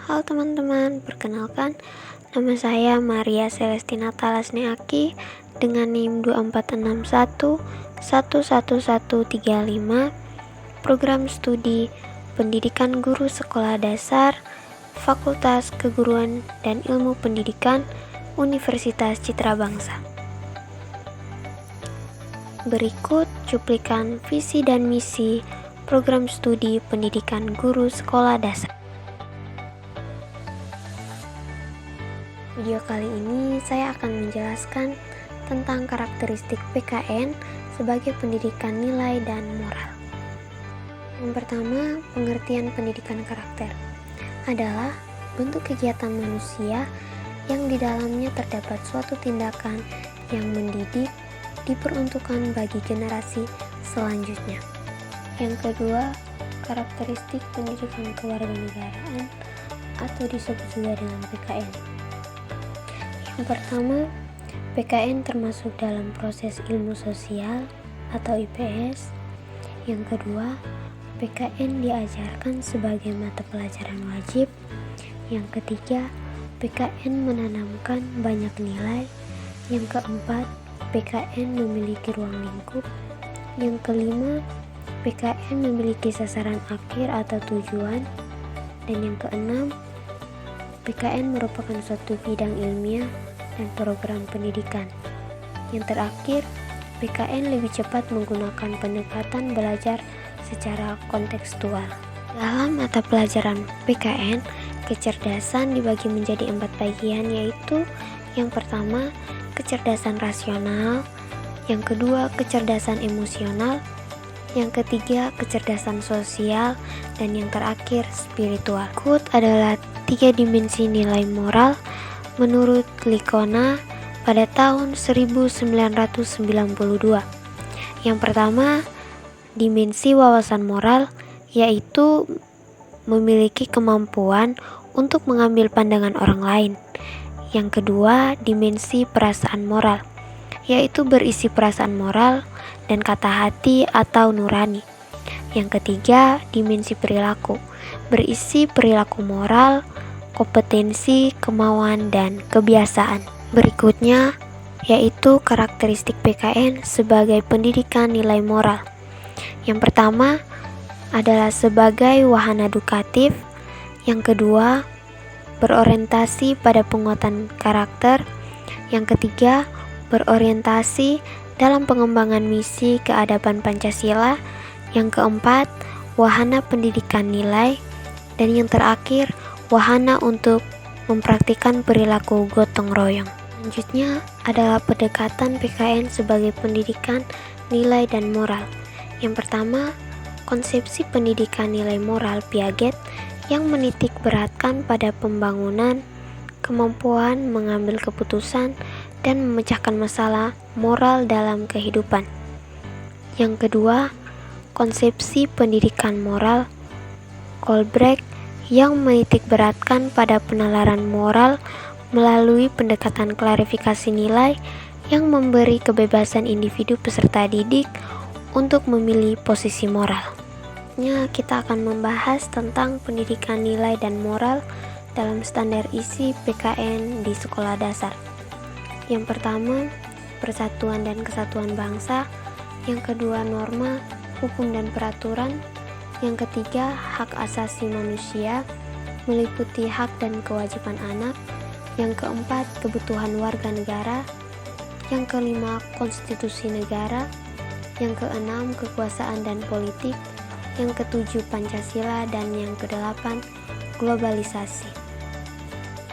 Halo teman-teman, perkenalkan nama saya Maria Celestina Talasneaki dengan NIM 246111135, Program Studi Pendidikan Guru Sekolah Dasar, Fakultas Keguruan dan Ilmu Pendidikan, Universitas Citra Bangsa. Berikut cuplikan visi dan misi Program Studi Pendidikan Guru Sekolah Dasar. Video kali ini saya akan menjelaskan tentang karakteristik PKN sebagai pendidikan nilai dan moral. Yang pertama, pengertian pendidikan karakter adalah bentuk kegiatan manusia yang di dalamnya terdapat suatu tindakan yang mendidik diperuntukkan bagi generasi selanjutnya. Yang kedua, karakteristik pendidikan kewarganegaraan atau disebut juga dengan PKN. Yang pertama, PKN termasuk dalam proses ilmu sosial atau IPS. Yang kedua, PKN diajarkan sebagai mata pelajaran wajib. Yang ketiga, PKN menanamkan banyak nilai. Yang keempat, PKN memiliki ruang lingkup. Yang kelima, PKN memiliki sasaran akhir atau tujuan. Dan yang keenam, PKN merupakan suatu bidang ilmiah dan program pendidikan. Yang terakhir, PKN lebih cepat menggunakan pendekatan belajar secara kontekstual. Dalam mata pelajaran PKN, kecerdasan dibagi menjadi 4 bagian, yaitu yang pertama, kecerdasan rasional, yang kedua, kecerdasan emosional, yang ketiga, kecerdasan sosial, dan yang terakhir, spiritual. Berikut adalah 3 dimensi nilai moral menurut Likona pada tahun 1992. Yang pertama, dimensi wawasan moral, yaitu memiliki kemampuan untuk mengambil pandangan orang lain. Yang kedua, dimensi perasaan moral, yaitu berisi perasaan moral dan kata hati atau nurani. Yang ketiga, dimensi perilaku, berisi perilaku moral, kompetensi, kemauan, dan kebiasaan. Berikutnya, yaitu karakteristik PKN sebagai pendidikan nilai moral. Yang pertama adalah sebagai wahana edukatif. Yang kedua, berorientasi pada penguatan karakter. Yang ketiga, berorientasi dalam pengembangan misi keadaban Pancasila. Yang keempat, wahana pendidikan nilai. Dan yang terakhir, wahana untuk mempraktikkan perilaku gotong royong. Selanjutnya adalah pendekatan PKN sebagai pendidikan nilai dan moral. Yang pertama, konsepsi pendidikan nilai moral Piaget yang menitik beratkan pada pembangunan, kemampuan mengambil keputusan, dan memecahkan masalah moral dalam kehidupan. Yang kedua, konsepsi pendidikan moral Kohlberg yang menitik beratkan pada penalaran moral melalui pendekatan klarifikasi nilai yang memberi kebebasan individu peserta didik untuk memilih posisi moral. Kita akan membahas tentang pendidikan nilai dan moral dalam standar isi PKN di sekolah dasar. Yang pertama, persatuan dan kesatuan bangsa. Yang kedua, norma, hukum dan peraturan. Yang ketiga, hak asasi manusia, meliputi hak dan kewajiban anak. Yang keempat, kebutuhan warga negara. Yang kelima, konstitusi negara. Yang keenam, kekuasaan dan politik. Yang ketujuh, Pancasila. Dan yang kedelapan, globalisasi.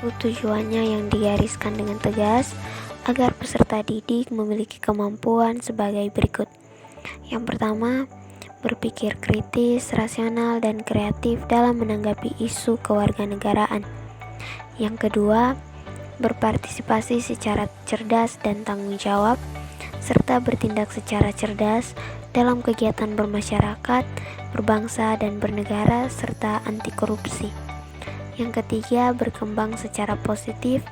Tujuannya yang digariskan dengan tegas agar peserta didik memiliki kemampuan sebagai berikut. Yang pertama, berpikir kritis, rasional, dan kreatif dalam menanggapi isu kewarganegaraan. Yang kedua, berpartisipasi secara cerdas dan tanggung jawab, serta bertindak secara cerdas dalam kegiatan bermasyarakat, berbangsa, dan bernegara, serta anti korupsi. Yang ketiga, berkembang secara positif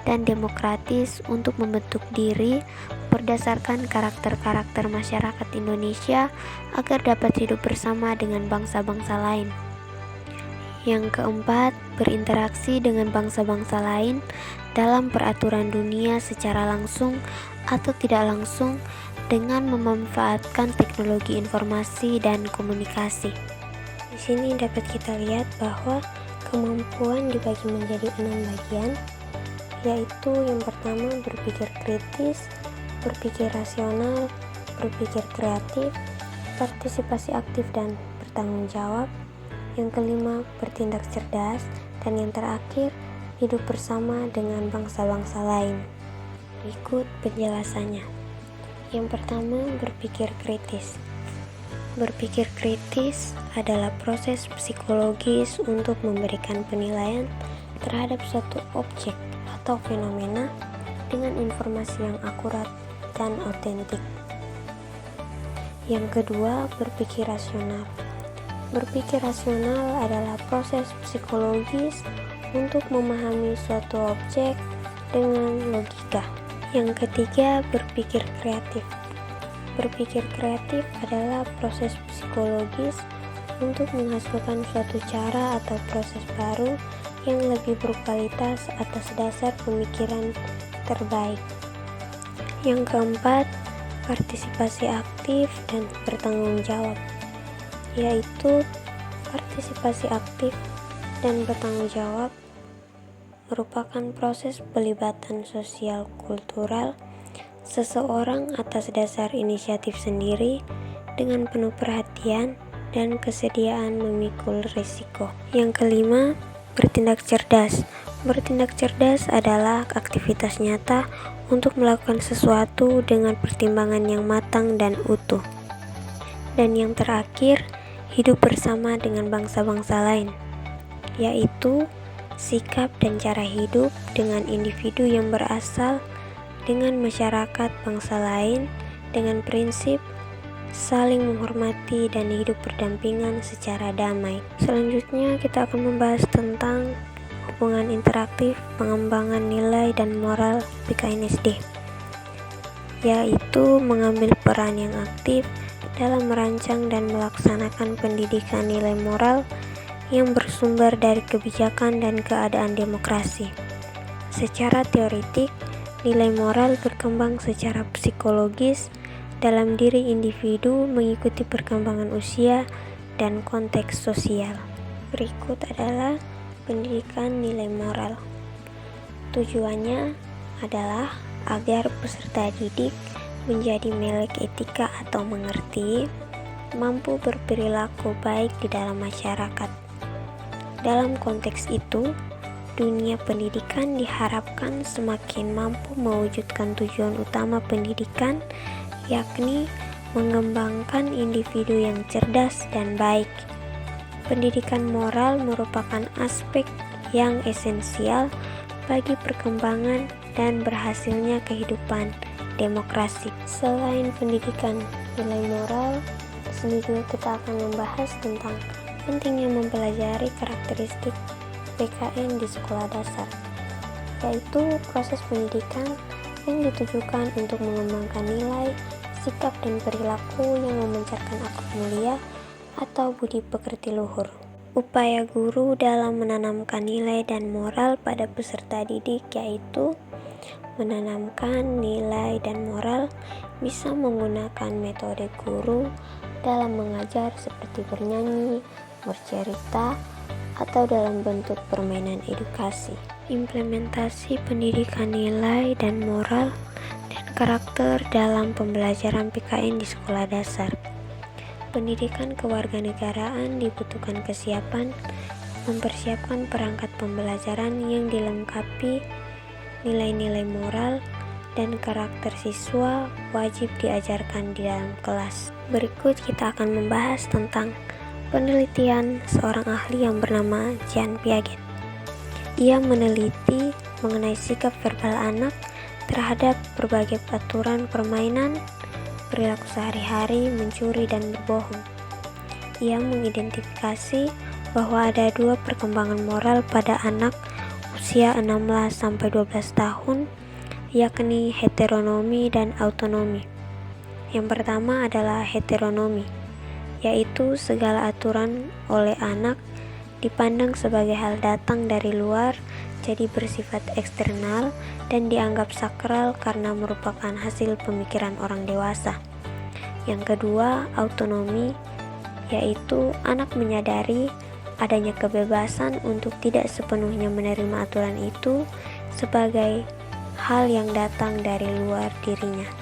dan demokratis untuk membentuk diri berdasarkan karakter-karakter masyarakat Indonesia agar dapat hidup bersama dengan bangsa-bangsa lain. Yang keempat, berinteraksi dengan bangsa-bangsa lain dalam peraturan dunia secara langsung atau tidak langsung dengan memanfaatkan teknologi informasi dan komunikasi. Di sini dapat kita lihat bahwa kemampuan dibagi menjadi 6 bagian, yaitu yang pertama berpikir kritis, berpikir rasional, berpikir kreatif, partisipasi aktif dan bertanggung jawab. Yang kelima, bertindak cerdas, dan yang terakhir, hidup bersama dengan bangsa-bangsa lain. Berikut penjelasannya. Yang pertama, berpikir kritis. Berpikir kritis adalah proses psikologis untuk memberikan penilaian terhadap suatu objek atau fenomena dengan informasi yang akurat dan otentik. Yang kedua, berpikir rasional. Berpikir rasional adalah proses psikologis untuk memahami suatu objek dengan logika. Yang ketiga, berpikir kreatif. Berpikir kreatif adalah proses psikologis untuk menghasilkan suatu cara atau proses baru yang lebih berkualitas atas dasar pemikiran terbaik. Yang keempat, partisipasi aktif dan bertanggung jawab, yaitu partisipasi aktif dan bertanggung jawab merupakan proses pelibatan sosial kultural seseorang atas dasar inisiatif sendiri dengan penuh perhatian dan kesediaan memikul risiko. Yang kelima, bertindak cerdas. Bertindak cerdas adalah aktivitas nyata untuk melakukan sesuatu dengan pertimbangan yang matang dan utuh. Dan yang terakhir, hidup bersama dengan bangsa-bangsa lain, yaitu sikap dan cara hidup dengan individu yang berasal dengan masyarakat bangsa lain dengan prinsip saling menghormati dan hidup berdampingan secara damai. Selanjutnya kita akan membahas tentang hubungan interaktif pengembangan nilai dan moral PKN-SD, yaitu mengambil peran yang aktif dalam merancang dan melaksanakan pendidikan nilai moral yang bersumber dari kebijakan dan keadaan demokrasi. Secara teoritik, nilai moral berkembang secara psikologis dalam diri individu mengikuti perkembangan usia dan konteks sosial. Berikut adalah pendidikan nilai moral. Tujuannya adalah agar peserta didik menjadi melek etika atau mengerti, mampu berperilaku baik di dalam masyarakat. Dalam konteks itu, dunia pendidikan diharapkan semakin mampu mewujudkan tujuan utama pendidikan, yakni mengembangkan individu yang cerdas dan baik. Pendidikan moral merupakan aspek yang esensial bagi perkembangan dan berhasilnya kehidupan demokrasi. Selain pendidikan nilai moral, di sini juga kita akan membahas tentang pentingnya mempelajari karakteristik PKN di sekolah dasar, yaitu proses pendidikan yang ditujukan untuk mengembangkan nilai, sikap dan perilaku yang memancarkan akhlak mulia atau budi pekerti luhur. Upaya guru dalam menanamkan nilai dan moral pada peserta didik yaitu menanamkan nilai dan moral bisa menggunakan metode guru dalam mengajar seperti bernyanyi, bercerita, atau dalam bentuk permainan edukasi. Implementasi pendidikan nilai dan moral dan karakter dalam pembelajaran PKN di sekolah dasar. Pendidikan kewarganegaraan dibutuhkan kesiapan mempersiapkan perangkat pembelajaran yang dilengkapi nilai-nilai moral dan karakter siswa wajib diajarkan di dalam kelas. Berikut kita akan membahas tentang penelitian seorang ahli yang bernama Jean Piaget. Ia meneliti mengenai sikap verbal anak terhadap berbagai aturan permainan, perilaku sehari-hari, mencuri, dan berbohong. Ia mengidentifikasi bahwa ada dua perkembangan moral pada anak usia 16-12 tahun, yakni heteronomi dan autonomi. Yang pertama adalah heteronomi, yaitu segala aturan oleh anak dipandang sebagai hal datang dari luar, jadi bersifat eksternal dan dianggap sakral karena merupakan hasil pemikiran orang dewasa. Yang kedua, autonomi, yaitu anak menyadari adanya kebebasan untuk tidak sepenuhnya menerima aturan itu sebagai hal yang datang dari luar dirinya.